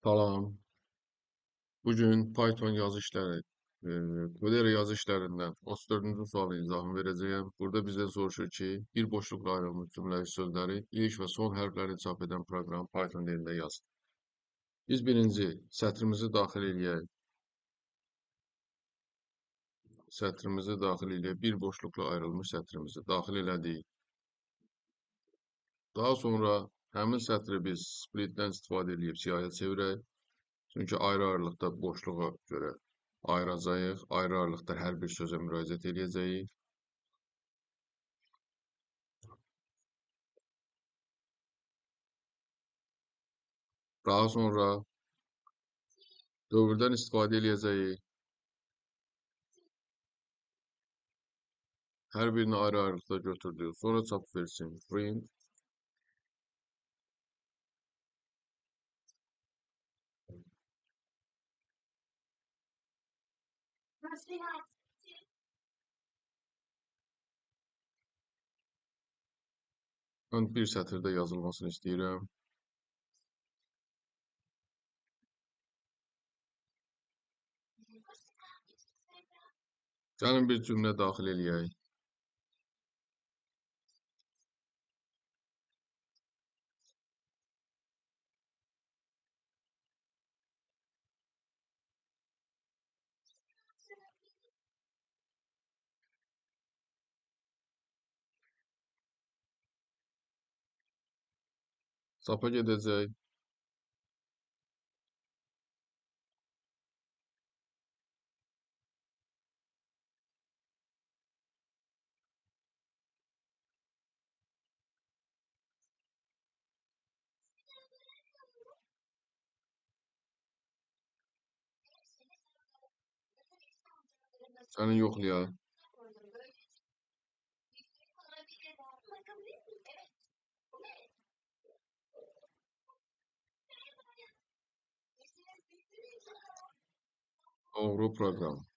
Salam. Bugün Python yazı işləri, Codere yazı işlərindən 34-cü sualın izahını verəcəyəm. Burada bizdən soruşur ki, bir boşluqla ayrılmış cümləli sözləri ilk və son hərflərini çap edən proqram Python dilində yazın. Biz birinci sətrimizi daxil eləyək. Sətrimizi daxil eləyək. Bir boşluqla ayrılmış sətrimizi daxil elədik. Daha sonra həmin sətri biz splitdən istifadə edib siyahıya çevirək. Çünki ayrı-ayrılıqda boşluğa görə ayıracağıq. Ayrı-ayrılıqda hər bir sözə müraciət edəcəyik. Daha sonra dövrdən istifadə edəcəyik. Hər birini ayrı-ayrılıqda götürdük. Sonra çap versin print. Mən bir sətirdə yazılmasını istəyirəm. Gəlin bir cümlə daxil eləyək. Çapa gedəcək. Gəlin yoxlayaq. Doğru proqram.